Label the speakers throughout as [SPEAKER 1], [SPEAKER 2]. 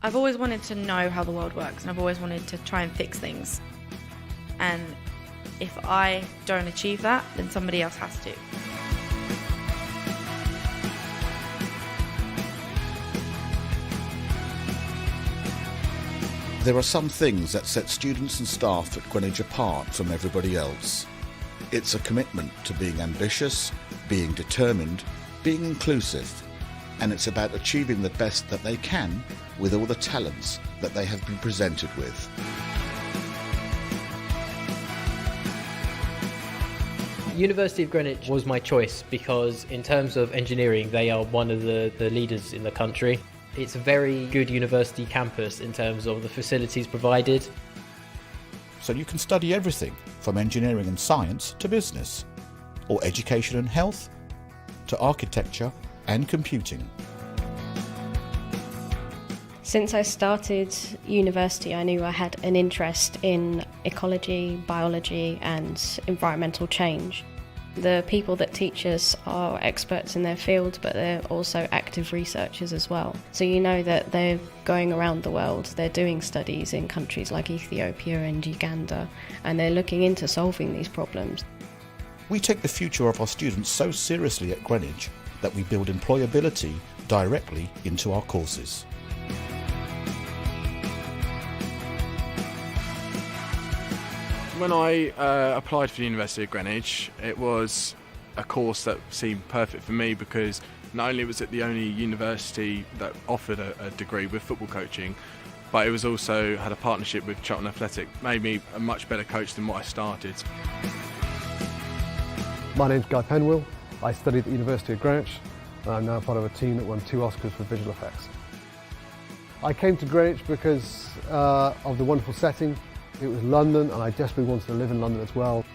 [SPEAKER 1] I've always wanted to know how the world works, and I've always wanted to try and fix things. And if I don't achieve that, then somebody else has to.
[SPEAKER 2] There are some things that set students and staff at Greenwich apart from everybody else. It's a commitment to being ambitious, being determined, being inclusive, and it's about achieving the best that they can with all the talents that they have been presented with.
[SPEAKER 3] University of Greenwich was my choice because in terms of engineering, they are one of the leaders in the country. It's a very good university campus in terms of the facilities provided.
[SPEAKER 2] So you can study everything from engineering and science to business, or education and health, to architecture and computing.
[SPEAKER 4] Since I started university, I knew I had an interest in ecology, biology and environmental change. The people that teach us are experts in their field, but they're also active researchers as well. So you know that they're going around the world, they're doing studies in countries like Ethiopia and Uganda, and they're looking into solving these problems.
[SPEAKER 2] We take the future of our students so seriously at Greenwich that we build employability directly into our courses.
[SPEAKER 5] When I applied for the University of Greenwich, it was a course that seemed perfect for me because not only was it the only university that offered a degree with football coaching, but it was also had a partnership with Charlton Athletic, made me a much better coach than what I started.
[SPEAKER 6] My name's Guy Penwill. I studied at the University of Greenwich and I'm now part of a team that won 2 Oscars for visual effects. I came to Greenwich because of the wonderful setting. It was London and I desperately wanted to live in London as well.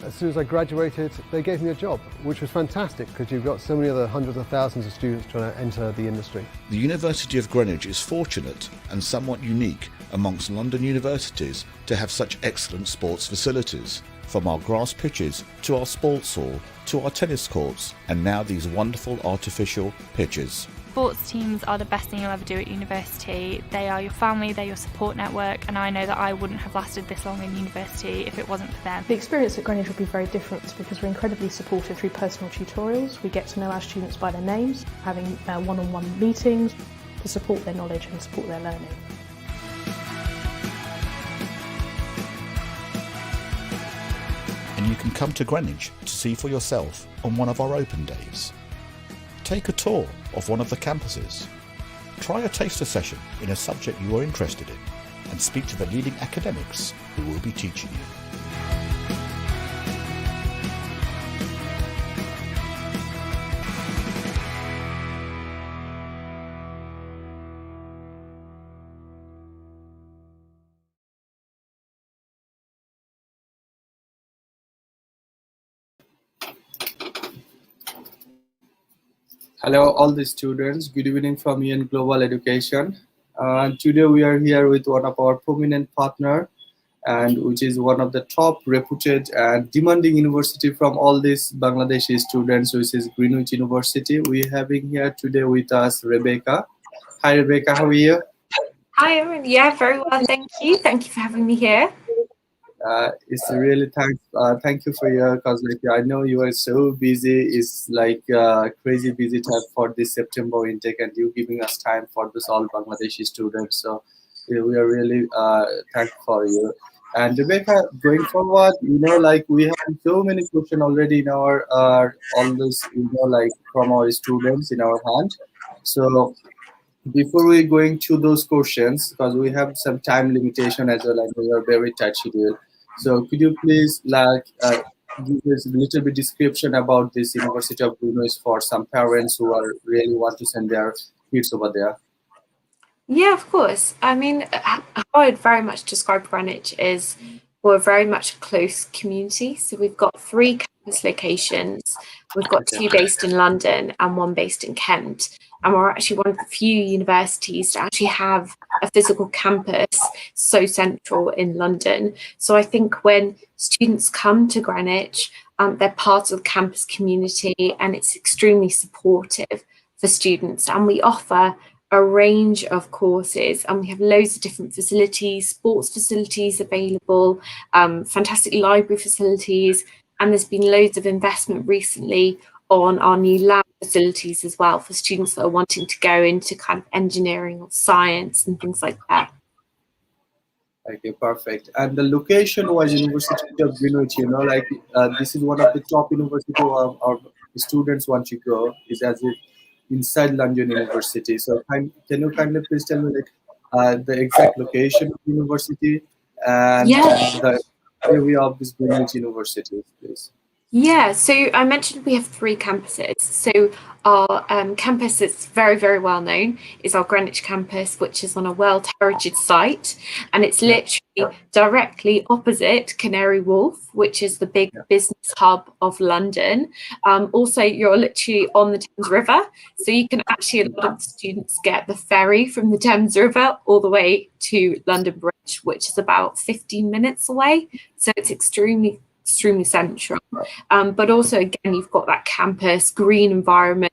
[SPEAKER 6] As soon as I graduated, they gave me a job, which was fantastic because you've got so many other hundreds of thousands of students trying to enter the industry.
[SPEAKER 2] The University of Greenwich is fortunate and somewhat unique amongst London universities to have such excellent sports facilities, from our grass pitches to our sports hall to our tennis courts and now these wonderful artificial pitches.
[SPEAKER 7] Sports teams are the best thing you'll ever do at university. They are your family, they're your support network, and I know that I wouldn't have lasted this long in university if it wasn't for them.
[SPEAKER 8] The experience at Greenwich will be very different because we're incredibly supported through personal tutorials. We get to know our students by their names, having one-on-one meetings to support their knowledge and support their learning.
[SPEAKER 2] And you can come to Greenwich to see for yourself on one of our open days. Take a tour of one of the campuses. Try a taster session in a subject you are interested in and speak to the leading academics who will be teaching you.
[SPEAKER 9] Hello all the students, good evening from UN Global Education. Today we are here with one of our prominent partner and which is one of the top reputed and demanding university from all these Bangladeshi students, which is Greenwich University. We're having here today with us Rebecca. Hi Rebecca, how are you?
[SPEAKER 10] Hi Erin, yeah, very well, thank you. Thank you for having me here.
[SPEAKER 9] It's really thank you for your, because like I know you are so busy. It's like crazy busy time for this September intake, and you giving us time for this all Bangladeshi students. So yeah, we are really thankful for you. And Rebecca, going forward, you know, like we have so many questions already in our all this, you know, like from our students in our hand. So before we going to those questions, because we have some time limitation as well, and we are very tight schedule. So could you please like give us a little bit description about this University of Greenwich for some parents who are really want to send their kids over there?
[SPEAKER 10] Yeah, of course. I mean, how I'd very much describe Greenwich is we're very much a close community. So we've got 3 campus locations. We've got 2 based in London and 1 based in Kent. And we're actually one of the few universities to actually have a physical campus so central in London. So I think when students come to Greenwich, they're part of the campus community and it's extremely supportive for students. And we offer a range of courses, and we have loads of different facilities, sports facilities available, fantastic library facilities, and there's been loads of investment recently on our new lab facilities as well for students that are wanting to go into kind of engineering or science and things like that.
[SPEAKER 9] Okay, perfect. And the location-wise, University of Greenwich, this is one of the top university our students want to go, is as if inside London University. So can you kindly please tell me the exact location of the university and the area of this Greenwich University, please?
[SPEAKER 10] Yeah, so I mentioned we have 3 campuses. So our campus that's very, very well known is our Greenwich campus, which is on a World Heritage Site, and it's literally directly opposite Canary Wharf, which is the big business hub of London. Also, you're literally on the Thames River, so you can actually, a lot of students get the ferry from the Thames River all the way to London Bridge, which is about 15 minutes away. So it's extremely central, but also again you've got that campus green environment,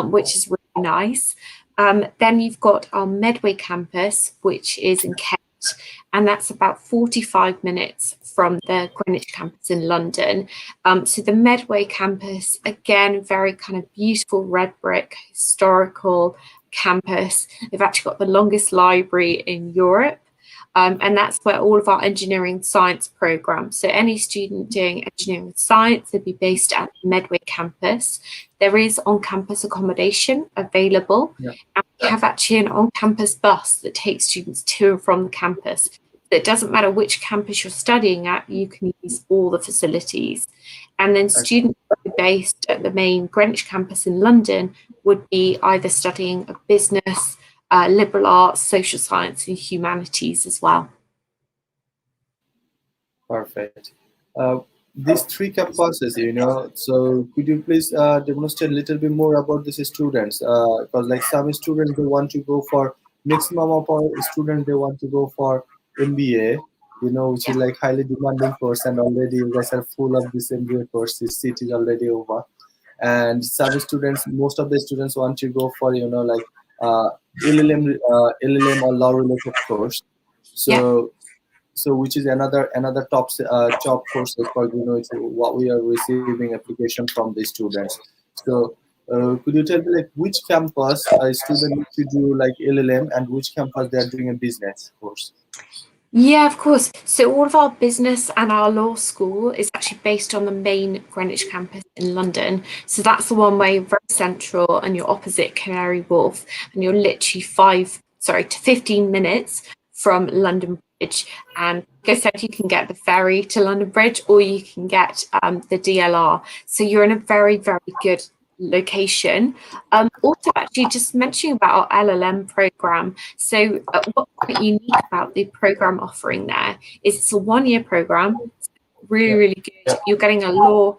[SPEAKER 10] which is really nice. Then you've got our Medway campus, which is in Kent, and that's about 45 minutes from the Greenwich campus in London. So the Medway campus, again, very kind of beautiful red brick historical campus. They've actually got the longest library in Europe. And that's where all of our engineering science programs, so any student doing engineering science, they'd be based at the Medway campus. There is on-campus accommodation available, and we have actually an on-campus bus that takes students to and from the campus. It doesn't matter which campus you're studying at, you can use all the facilities. And then students based at the main Greenwich campus in London would be either studying a business, liberal arts, social science, and humanities as well.
[SPEAKER 9] Perfect. These 3 campuses, so could you please demonstrate a little bit more about these students? Because some students, they want to go for, maximum of our students, they want to go for MBA, which is highly demanding course, and already you guys are full of this MBA course, this seat is already over. And some students, most of the students want to go for, LLM or law related course. So which is another top courses for what we are receiving application from the students. So could you tell me which campus a student needs to do LLM and which campus they are doing a business course?
[SPEAKER 10] Yeah, of course. So all of our business and our law school is actually based on the main Greenwich campus in London. So that's the one where you're very central and you're opposite Canary Wharf, and you're literally 15 minutes from London Bridge. And like I said, you can get the ferry to London Bridge, or you can get the DLR. So you're in a very, very good location. Also, actually, just mentioning about our LLM program. So what's quite unique about the program offering there is it's a 1-year program. It's really, really good. You're getting a law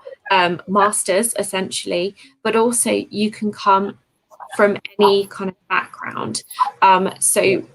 [SPEAKER 10] master's essentially, but also you can come from any kind of background. So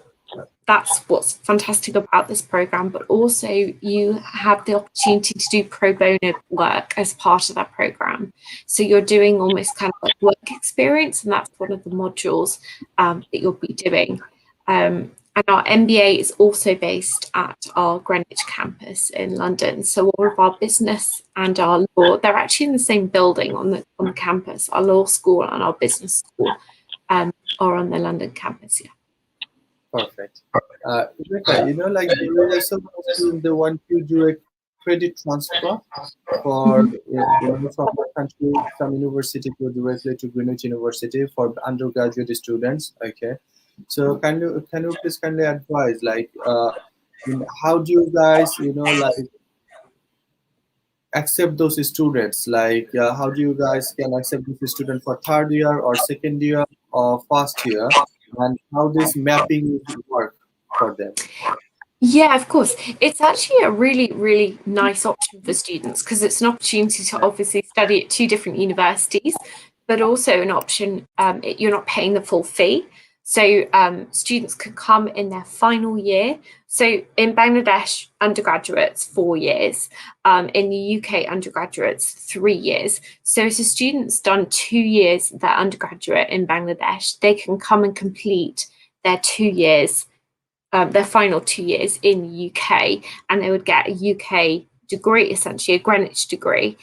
[SPEAKER 10] that's what's fantastic about this program, but also you have the opportunity to do pro bono work as part of that program. So you're doing almost kind of work experience, and that's one of the modules that you'll be doing. And our MBA is also based at our Greenwich campus in London. So all of our business and our law, they're actually in the same building on the campus. Our law school and our business school are on the London campus,
[SPEAKER 9] Perfect. Rebecca, there are some students, they want to do a credit transfer for from the country, some university to directly to Greenwich University for undergraduate students. Okay, so can you please kindly advise how do you guys accept those students? How do you guys can accept this student for 3rd year or 2nd year or 1st year, and how this mapping work for them?
[SPEAKER 10] Yeah, of course. It's actually a really, really nice option for students because it's an opportunity to obviously study at 2 different universities, but also an option, you're not paying the full fee. So students can come in their final year. So in Bangladesh, undergraduates 4 years. In the UK, undergraduates 3 years. So if a student's done 2 years of their undergraduate in Bangladesh, they can come and complete their 2 years, their final 2 years in the UK, and they would get a UK degree, essentially a Greenwich degree.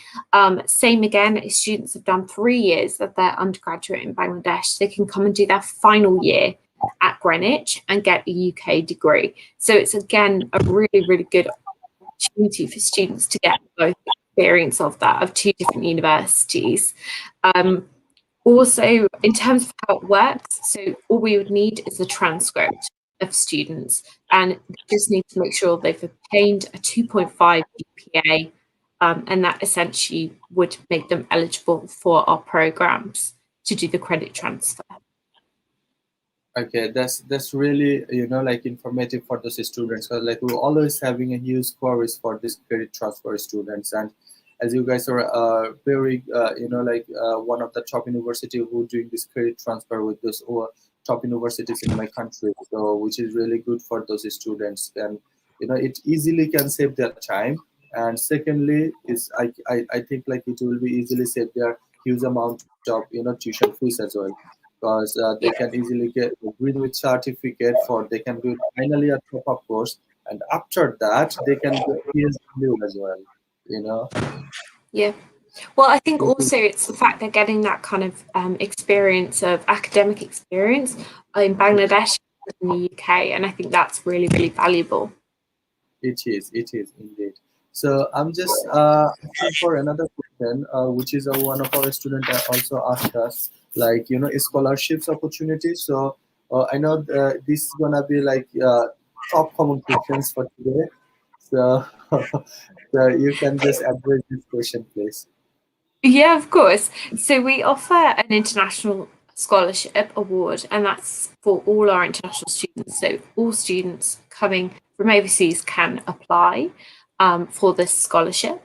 [SPEAKER 10] Same again, if students have done 3 years of their undergraduate in Bangladesh, they can come and do their final year at Greenwich and get a UK degree. So it's again a really, really good opportunity for students to get both experience of that, of 2 different universities. Also, in terms of how it works, so all we would need is a transcript of students, and they just need to make sure they've obtained a 2.5 GPA, and that essentially would make them eligible for our programs to do the credit transfer.
[SPEAKER 9] Okay, that's really, you know, like informative for those students, because like we're always having a huge queries for this credit transfer students. And as you guys are very you know, like one of the top university who doing this credit transfer with those top universities in my country, so which is really good for those students. And you know, it easily can save their time, and secondly is I think like it will be easily save their huge amount of, you know, tuition fees as well, because they can easily get a Greenwich certificate for, they can do finally a top-up course, and after that they can do PhD as well, you know.
[SPEAKER 10] Yeah. Well, I think also it's the fact they're getting that kind of experience of academic experience in Bangladesh and in the UK, and I think that's really, really valuable.
[SPEAKER 9] It is indeed. So I'm just asking for another question, which is one of our students also asked us, like, you know, scholarships opportunities. So I know this is gonna be like top common questions for today. So, so you can just address this question, please.
[SPEAKER 10] Yeah, of course. So we offer an international scholarship award, and that's for all our international students. So all students coming from overseas can apply for this scholarship.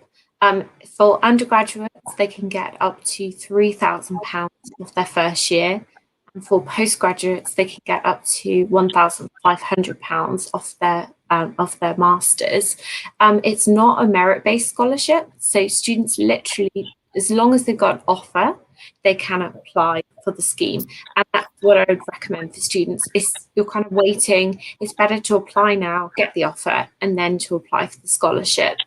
[SPEAKER 10] For undergraduates, they can get up to £3,000 off their first year. And for postgraduates, they can get up to £1,500 off their masters. It's not a merit-based scholarship, so students literally, as long as they've got an offer, they can apply for the scheme. And that's what I would recommend for students. If you're kind of waiting, it's better to apply now, get the offer, and then to apply for the scholarship.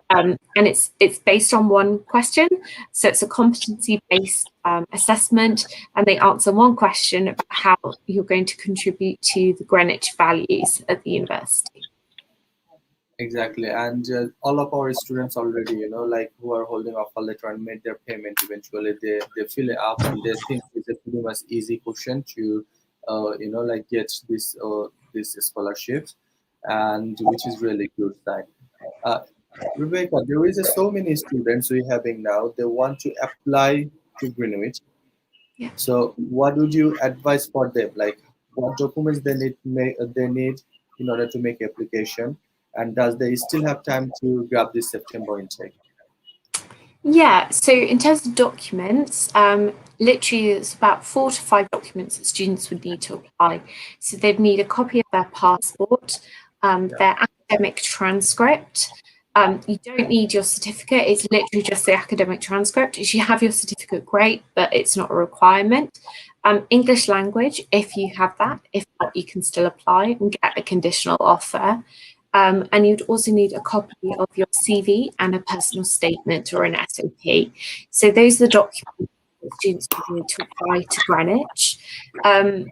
[SPEAKER 10] And it's based on one question. So it's a competency-based assessment, and they answer one question about how you're going to contribute to the Greenwich values at the university.
[SPEAKER 9] Exactly, and all of our students already, you know, like who are holding offer letter and made their payment eventually, they fill it up, and they think it's a pretty much easy question to, you know, like get this scholarships, and which is really good sign. Rebecca, there is so many students we having now. They want to apply to Greenwich.
[SPEAKER 10] Yeah.
[SPEAKER 9] So, what would you advise for them? Like, what documents they need in order to make application? And does they still have time to grab this September intake?
[SPEAKER 10] Yeah, so in terms of documents, literally it's about 4 to 5 documents that students would need to apply. So they'd need a copy of their passport, their academic transcript. You don't need your certificate, it's literally just the academic transcript. If you have your certificate, great, but it's not a requirement. English language, if you have that. If not, you can still apply and get a conditional offer. And you'd also need a copy of your CV and a personal statement or an SOP. So those are the documents that students would need to apply to Greenwich. And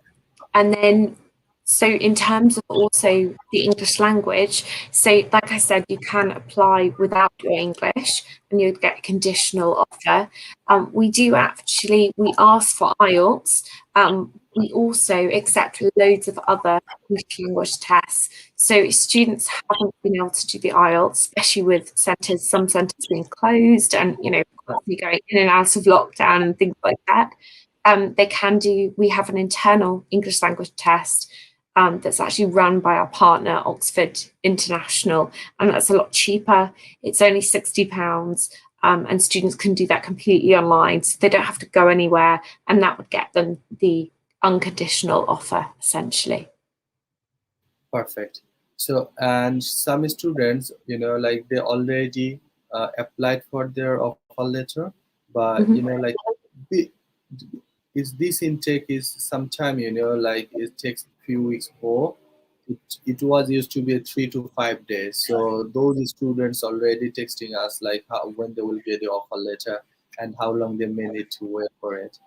[SPEAKER 10] then, so in terms of also the English language, so like I said, you can apply without your English and you'd get a conditional offer. We ask for IELTS. We also accept loads of other English language tests. So students haven't been able to do the IELTS, especially with some centres being closed and, you know, going in and out of lockdown and things like that. We have an internal English language test that's actually run by our partner, Oxford International, and that's a lot cheaper. It's only £60. And students can do that completely online, so they don't have to go anywhere, and that would get them the unconditional offer, essentially.
[SPEAKER 9] Perfect. So, and some students, like they already applied for their offer letter, but like the- is this intake is sometime, like it takes a few weeks more. It was used to be 3 to 5 days. So those students already texting us like when they will get the offer letter and how long they may need to wait for it.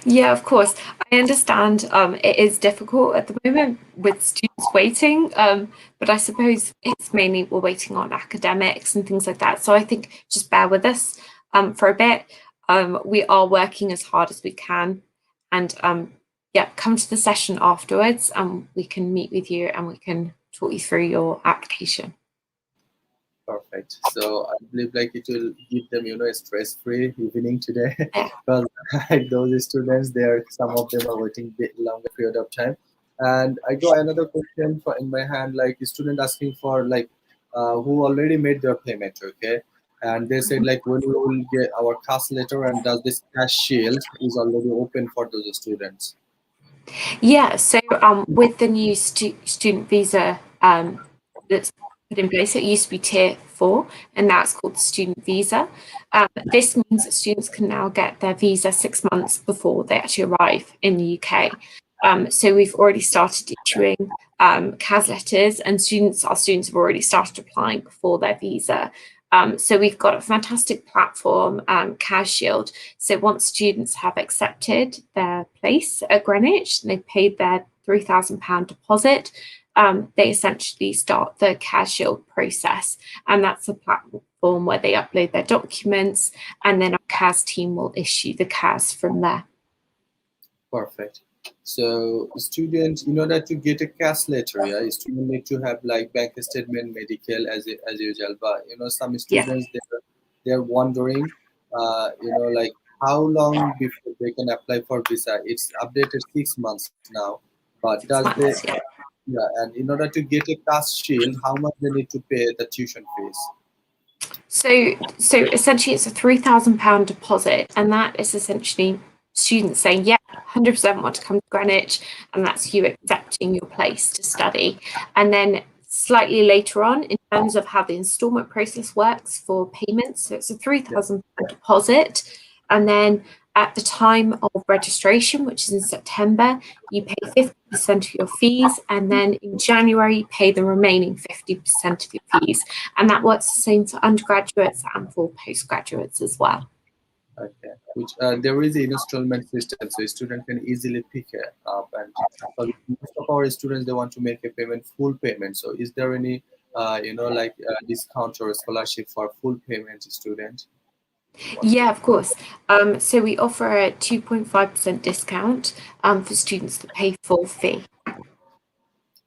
[SPEAKER 10] Yeah, of course. I understand it is difficult at the moment with students waiting, but I suppose it's mainly we're waiting on academics and things like that. So I think just bear with us for a bit. We are working as hard as we can, and yeah, come to the session afterwards and we can meet with you and we can talk you through your application.
[SPEAKER 9] Perfect. So I believe like it will give them, a stress-free evening today.
[SPEAKER 10] Yeah.
[SPEAKER 9] Because those students, some of them are waiting a bit longer period of time. And I got another question in my hand, like a student asking for like who already made their payment, okay? And they said like when we will get our cash letter and does this cash shield is already open for those students.
[SPEAKER 10] Yeah, so with the new student visa that's put in place, it used to be tier 4 and now it's called student visa. This means that students can now get their visa 6 months before they actually arrive in the UK. So we've already started issuing CAS letters, and our students have already started applying for their visa. So we've got a fantastic platform, CAS Shield. So once students have accepted their place at Greenwich, they've paid their £3,000 deposit, they essentially start the CAS Shield process. And that's a platform where they upload their documents, and then our CAS team will issue the CAS from there.
[SPEAKER 9] Perfect. So student, in order to get a cash letter, yeah, student need to have like bank statement, medical as usual. But some students they're wondering, like how long before they can apply for visa. It's updated 6 months now, but and in order to get a cash shield, how much they need to pay the tuition fees?
[SPEAKER 10] So essentially it's a £3,000 deposit, and that is essentially students saying, yeah, 100% want to come to Greenwich, and that's you accepting your place to study. And then slightly later on, in terms of how the instalment process works for payments, so it's a £3,000 deposit, and then at the time of registration, which is in September, you pay 50% of your fees, and then in January, you pay the remaining 50% of your fees. And that works the same for undergraduates and for postgraduates as well.
[SPEAKER 9] Okay, which there is an installment system, so a student can easily pick it up. And most of our students, they want to make a payment, full payment. So is there any, discount or a scholarship for full payment student?
[SPEAKER 10] Yeah, of course. So we offer a 2.5% discount for students that pay full fee.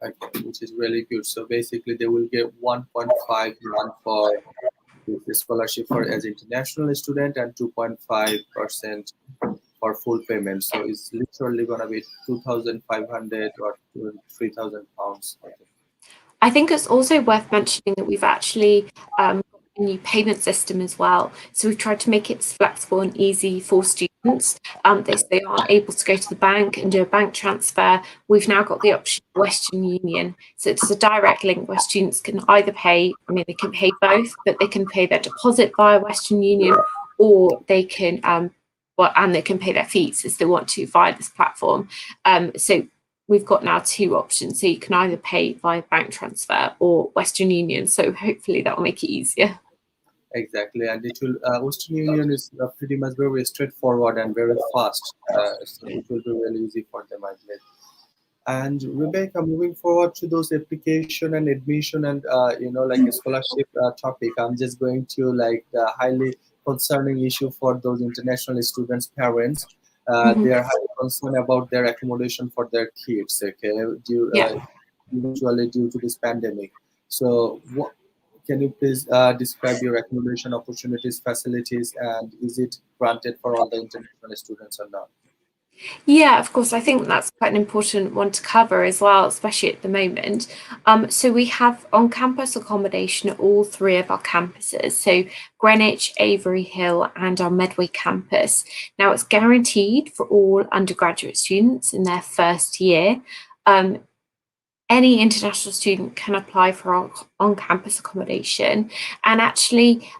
[SPEAKER 9] Okay, which is really good. So basically, they will get 1.5 month for the scholarship for as international student and 2.5% for full payment. So it's literally gonna be 2,500 or 3,000 pounds.
[SPEAKER 10] I think it's also worth mentioning that we've actually got a new payment system as well. So we've tried to make it flexible and easy for students. If they aren't able to go to the bank and do a bank transfer, we've now got the option of Western Union. So it's a direct link where students can either pay, they can pay both, but they can pay their deposit via Western Union, or they can, and they can pay their fees if they want to via this platform. So we've got now 2 options. So you can either pay via bank transfer or Western Union. So hopefully that will make it easier.
[SPEAKER 9] Exactly, and it will Western Union is pretty much very straightforward and very fast, so it will be really easy for them, I believe. And Rebecca, moving forward to those application and admission and like a scholarship topic, I'm just going to like the highly concerning issue for those international students' parents. They are highly concerned about their accommodation for their kids. Okay, usually due to this pandemic. So, can you please describe your accommodation opportunities, facilities, and is it granted for all the international students or not?
[SPEAKER 10] Yeah, of course. I think that's quite an important one to cover as well, especially at the moment. So we have on-campus accommodation at all three of our campuses. So Greenwich, Avery Hill, and our Medway campus. Now it's guaranteed for all undergraduate students in their first year. Any international student can apply for on-campus accommodation, and actually,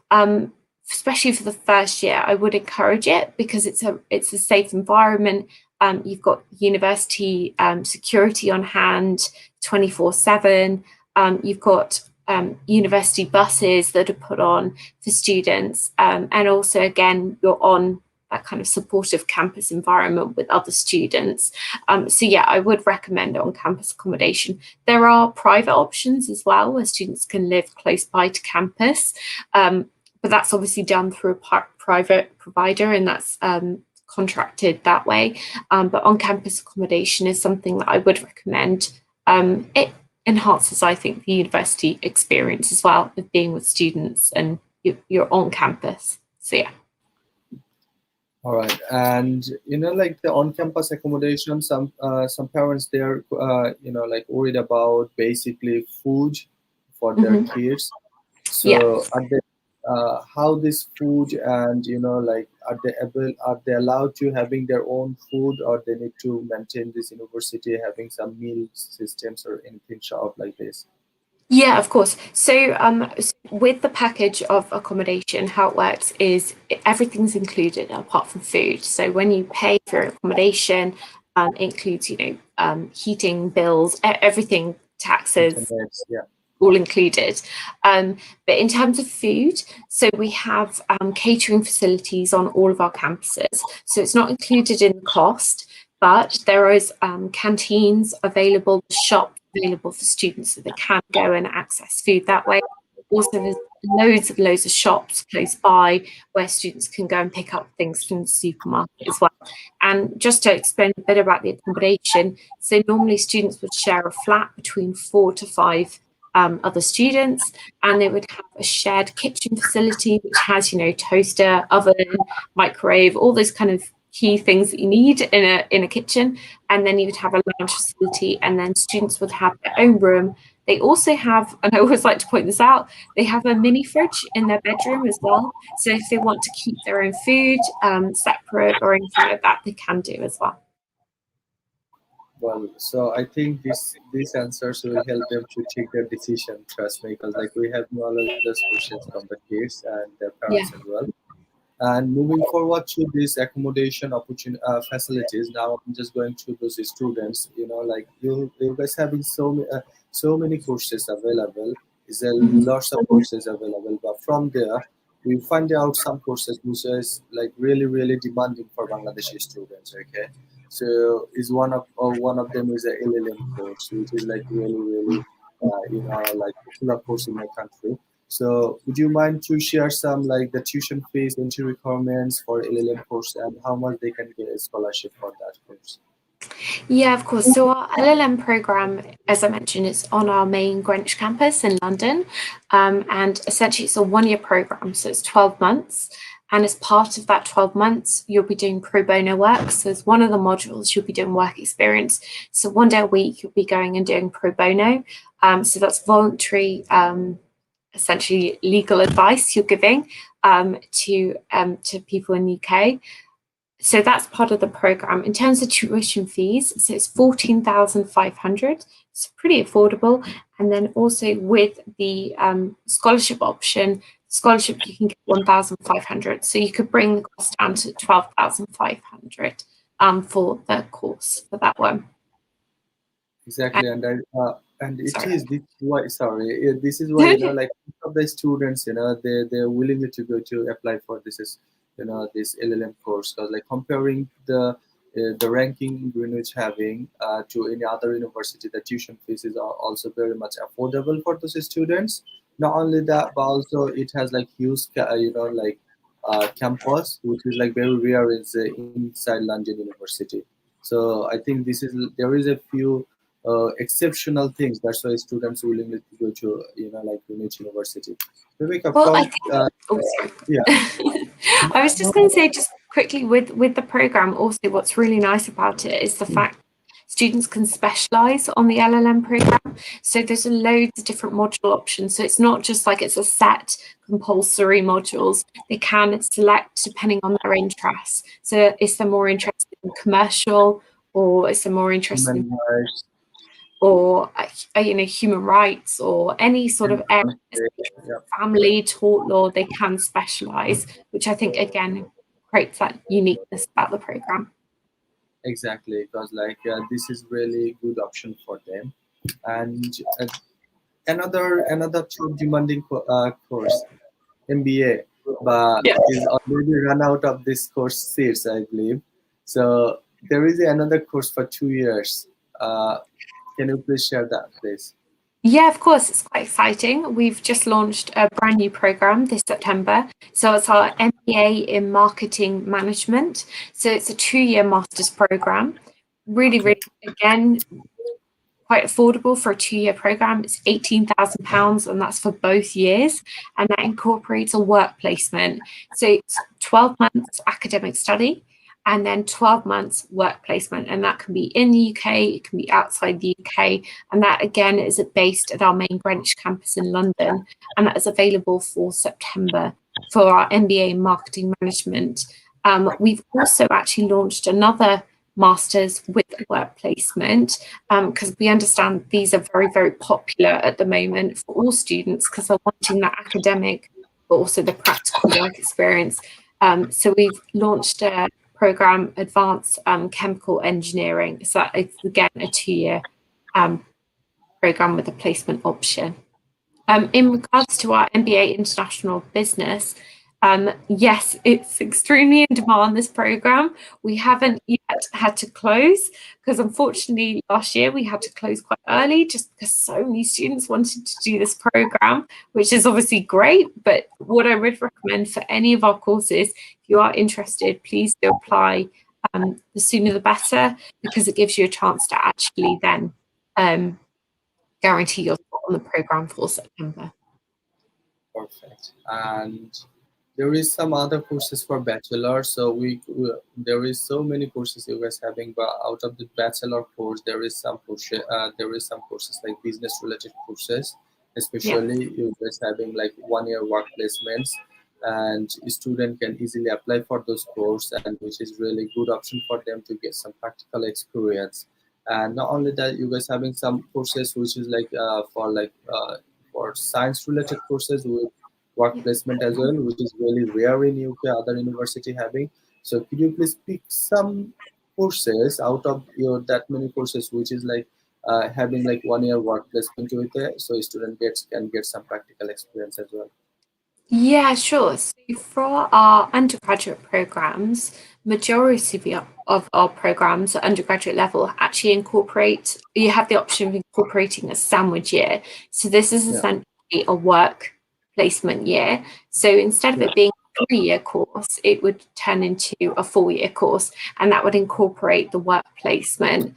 [SPEAKER 10] especially for the first year, I would encourage it because it's a safe environment. You've got university security on hand 24/7. You've got university buses that are put on for students, and also again you're on that kind of supportive campus environment with other students. So yeah, I would recommend on-campus accommodation. There are private options as well where students can live close by to campus, but that's obviously done through a private provider, and that's contracted that way. But on-campus accommodation is something that I would recommend. It enhances, I think, the university experience as well of being with students, and you're on campus. So yeah.
[SPEAKER 9] All right, and like the on-campus accommodation, some parents they're like worried about basically food for their kids. So are they, how this food and like are they allowed to having their own food, or they need to maintain this university having some meal systems or anything sort of like this?
[SPEAKER 10] Yeah, of course. So with the package of accommodation, how it works is everything's included apart from food. So when you pay for accommodation, it includes, heating bills, everything, taxes,
[SPEAKER 9] Internet, yeah.
[SPEAKER 10] all included. But in terms of food, so we have catering facilities on all of our campuses. So it's not included in the cost, but there is canteens available, shops available for students so they can go and access food that way. Also, there's loads of shops close by where students can go and pick up things from the supermarket as well. And just to explain a bit about the accommodation, so normally students would share a flat between 4 to 5 other students, and they would have a shared kitchen facility which has toaster, oven, microwave, all those kind of key things that you need in a kitchen. And then you would have a lounge facility, and then students would have their own room. They also have, and I always like to point this out, they have a mini fridge in their bedroom as well. So if they want to keep their own food separate or anything like that, they can do as well.
[SPEAKER 9] Well, so I think these answers will help them to take their decision. Trust me, because like we have knowledge those questions from the kids and their parents as well. And moving forward to these accommodation opportunity facilities, now I'm just going to those students. Like you guys having so many courses available. Is there lots of courses available? But from there, we find out some courses which is like really demanding for Bangladeshi students. Okay, so is one of them is a LLM course, which is like really like popular course in my country. So would you mind to share some like the tuition fees, entry requirements for LLM course, and how much they can get a scholarship for that course?
[SPEAKER 10] Yeah, of course. So our LLM program, as I mentioned, is on our main Greenwich campus in London. And essentially it's a 1-year program. So it's 12 months. And as part of that 12 months, you'll be doing pro bono work. So as one of the modules, you'll be doing work experience. So 1 day a week, you'll be going and doing pro bono. So that's voluntary, essentially legal advice you're giving to people in the UK. So that's part of the program. In terms of tuition fees, so it's 14,500. It's pretty affordable. And then also with the scholarship option, scholarship you can get 1,500. So you could bring the cost down to 12,500 for the course for that one.
[SPEAKER 9] Exactly, and it is this why this is why like of the students they're willing to go to apply for this LLM course, because like comparing the ranking Greenwich having to any other university, the tuition fees is also very much affordable for those students. Not only that, but also it has like huge campus, which is like very rare inside London University. So I think there is a few exceptional things. That's why students willing to go to like Greenwich University.
[SPEAKER 10] Well, I think,
[SPEAKER 9] yeah.
[SPEAKER 10] I was just going to say, just quickly with the program, also what's really nice about it is the fact students can specialize on the LLM program. So there's loads of different module options. So it's not just like it's a set compulsory modules. They can select depending on their interests. So is they're more interested in commercial, or is they're more interested in or human rights, or any sort of area, family, tort law, they can specialize, which I think again creates that uniqueness about the program.
[SPEAKER 9] Exactly, because this is really good option for them. And another top demanding course, MBA, but is already run out of this course seats, I believe. So there is another course for 2 years. Can you please share that, please?
[SPEAKER 10] Yeah, of course, it's quite exciting. We've just launched a brand new program this September. So it's our MBA in Marketing Management. So it's a 2-year master's program. Really, again, quite affordable for a 2-year program. It's £18,000, and that's for both years. And that incorporates a work placement. So it's 12 months academic study, and then 12 months work placement, and that can be in the UK, it can be outside the UK, and that again is based at our main Greenwich campus in London, and that is available for September for our MBA in Marketing Management. We've also actually launched another masters with work placement, because we understand these are very, very popular at the moment for all students, because they're wanting that academic but also the practical work experience. So we've launched a program, Advanced Chemical Engineering. So that is again a 2-year program with a placement option. In regards to our MBA International Business, yes, it's extremely in demand, this program. We haven't yet had to close, because unfortunately last year we had to close quite early just because so many students wanted to do this program, which is obviously great. But what I would recommend for any of our courses, if you are interested, please do apply. The sooner the better, because it gives you a chance to actually then guarantee your spot on the program for September.
[SPEAKER 9] Perfect. And there is some other courses for bachelor. So there is so many courses you guys having, but out of the bachelor course, there is some courses like business related courses, especially you guys having like 1-year work placements, and student can easily apply for those courses, and which is really good option for them to get some practical experience. And not only that, you guys having some courses which is like for science related courses with work placement as well, which is really rare in UK, other university having. So could you please pick some courses out of your that many courses which is like having like 1-year work placement with it, so student can get some practical experience as well?
[SPEAKER 10] Yeah, sure. So for our undergraduate programs, majority of our programs at undergraduate level actually you have the option of incorporating a sandwich year. So this is essentially a work placement year. So instead of it being a 3-year course, it would turn into a 4-year course, and that would incorporate the work placement.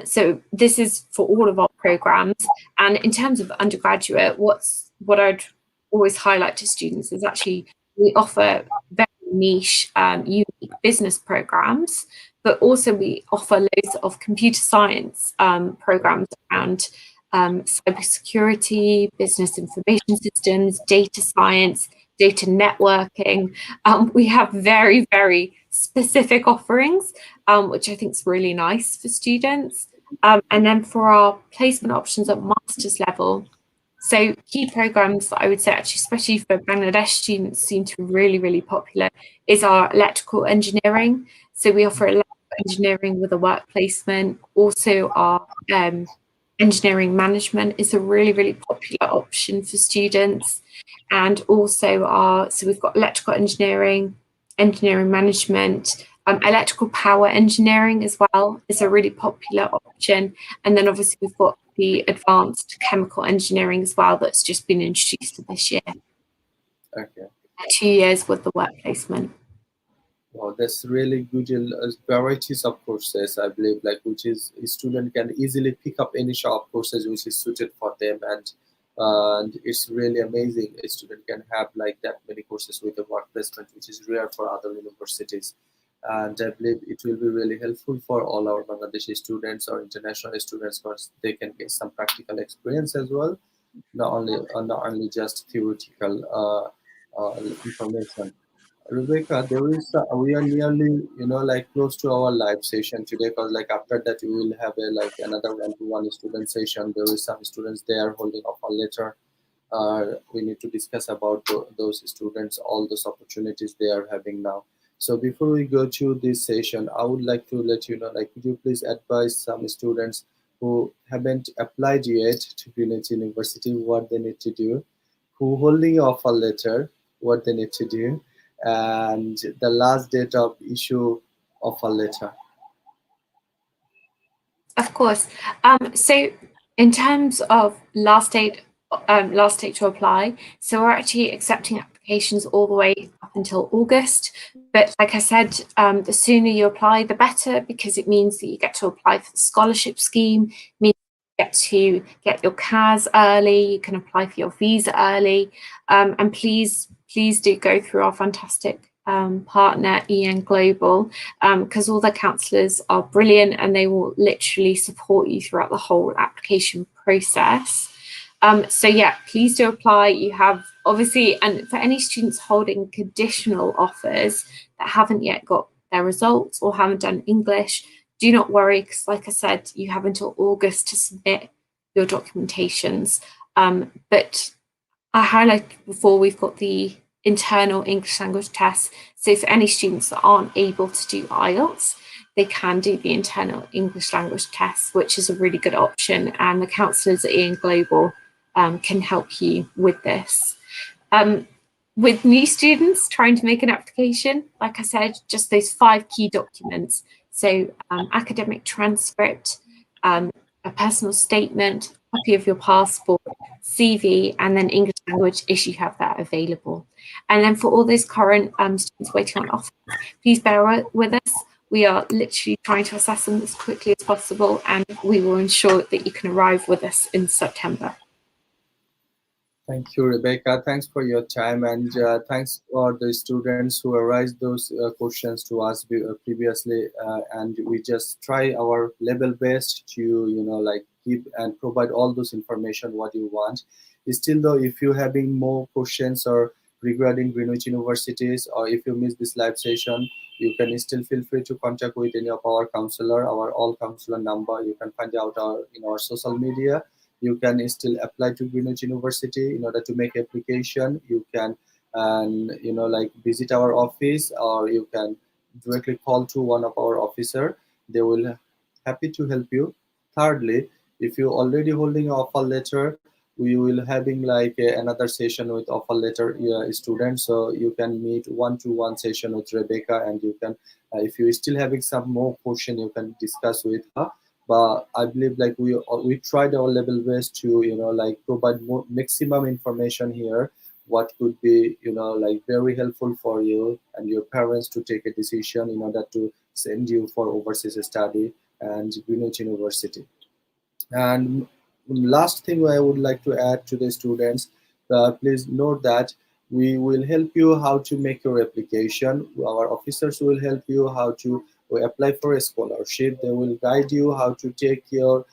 [SPEAKER 10] So this is for all of our programs. And in terms of undergraduate, what I'd always highlight to students is actually we offer very niche, unique business programs, but also we offer loads of computer science programs around cybersecurity, business information systems, data science, data networking. We have very, very specific offerings, which I think is really nice for students. And then for our placement options at master's level, so key programs that I would say actually, especially for Bangladesh students, seem to be really, really popular is our electrical engineering. So we offer electrical engineering with a work placement. Also our engineering management is a really, really popular option for students. And also so we've got electrical engineering, engineering management, electrical power engineering as well is a really popular option. And then obviously we've got the advanced chemical engineering as well that's just been introduced for this year.
[SPEAKER 9] Okay.
[SPEAKER 10] 2 years with the work placement.
[SPEAKER 9] Wow, that's really good. Varieties of courses, I believe, like which is a student can easily pick up any shop courses which is suited for them, and and it's really amazing. A student can have like that many courses with a work placement, which is rare for other universities. And I believe it will be really helpful for all our Bangladeshi students or international students, because they can get some practical experience as well, not only just theoretical information. Rebecca, we are nearly, like close to our live session today, because like after that we will have a like another one-to-one student session. There is some students there holding up a letter. We need to discuss about those students, all those opportunities they are having now. So before we go to this session, I would like to let you know, like, could you please advise some students who haven't applied yet to Greenwich University what they need to do, who holding offer letter, what they need to do, and the last date of issue offer letter.
[SPEAKER 10] Of course. So in terms of last date to apply, so we're actually accepting applications all the way up until August. But like I said, the sooner you apply, the better, because it means that you get to apply for the scholarship scheme, means you get to get your CAS early, you can apply for your visa early, and please do go through our fantastic partner EN Global, because all the counsellors are brilliant and they will literally support you throughout the whole application process. So yeah, please do apply. You have obviously, and for any students holding conditional offers that haven't yet got their results or haven't done English, do not worry, because like I said, you have until August to submit your documentations. But I highlighted before, we've got the internal English language test. So for any students that aren't able to do IELTS, they can do the internal English language test, which is a really good option. And the counsellors at EN Global can help you with this. With new students trying to make an application, like I said, just those 5 key documents. So academic transcript, a personal statement, copy of your passport, CV, and then English language if you have that available. And then for all those current students waiting on offer, please bear with us. We are literally trying to assess them as quickly as possible, and we will ensure that you can arrive with us in September.
[SPEAKER 9] Thank you, Rebecca. Thanks for your time, and thanks for the students who raised those questions to us previously. And we just try our level best to, like give and provide all those information what you want. Still, though, if you're having more questions or regarding Greenwich universities, or if you miss this live session, you can still feel free to contact with any of our counselor, our all counselor number. You can find out in our social media. You can still apply to Greenwich University in order to make application. You can, like visit our office, or you can directly call to one of our officer. They will happy to help you. Thirdly, if you already holding an offer letter, we will having like another session with offer letter students, so you can meet one-to-one session with Rebecca, and you can, if you still having some more question, you can discuss with her. But I believe like we tried our level best to like provide more maximum information here, what could be like very helpful for you and your parents to take a decision in order to send you for overseas study and Greenwich University. And last thing I would like to add to the students, please note that we will help you how to make your application. Our officers will help you how to apply for a scholarship. They will guide you how to take your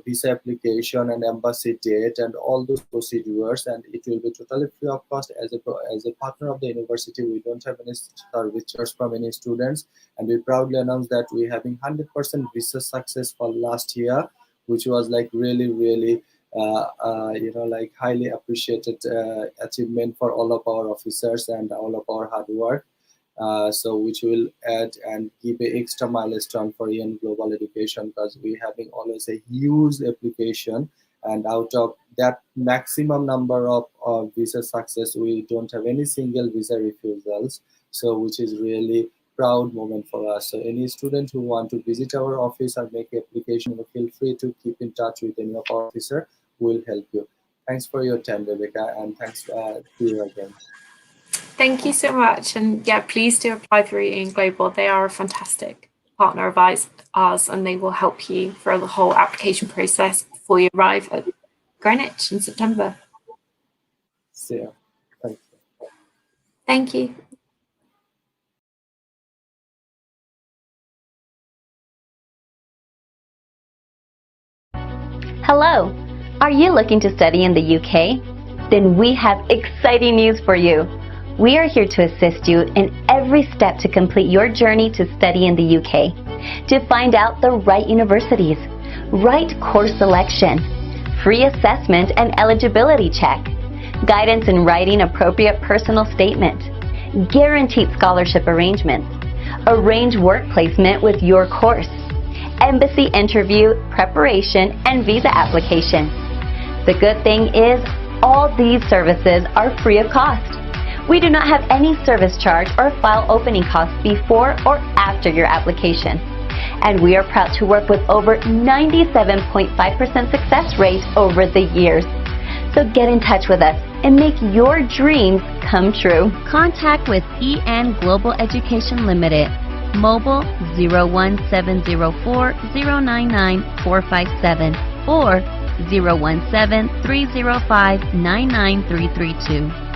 [SPEAKER 9] visa application and embassy date and all those procedures, and it will be totally free of cost. As a partner of the university, we don't have any service charge from any students, and we proudly announce that we're having 100% visa success for last year, which was like really like highly appreciated achievement for all of our officers and all of our hard work. So which will add and give an extra milestone for EN Global Education, because we having always a huge application, and out of that maximum number of visa success, we don't have any single visa refusals. So which is really proud moment for us. So any student who want to visit our office or make application, feel free to keep in touch with any of our officer who will help you. Thanks for your time, Rebecca, and thanks to you again.
[SPEAKER 10] Thank you so much. And yeah, please do apply through EN Global. They are a fantastic partner of ours, and they will help you through the whole application process before you arrive at Greenwich in September.
[SPEAKER 9] See ya. Thanks.
[SPEAKER 10] Thank you.
[SPEAKER 11] Hello. Are you looking to study in the UK? Then we have exciting news for you. We are here to assist you in every step to complete your journey to study in the UK, to find out the right universities, right course selection, free assessment and eligibility check, guidance in writing appropriate personal statement, guaranteed scholarship arrangements, arrange work placement with your course, embassy interview, preparation, and visa application. The good thing is, all these services are free of cost. We do not have any service charge or file opening costs before or after your application. And we are proud to work with over 97.5% success rate over the years. So get in touch with us and make your dreams come true. Contact with EN Global Education Limited. Mobile 01704 099 457 or 017 305 99332.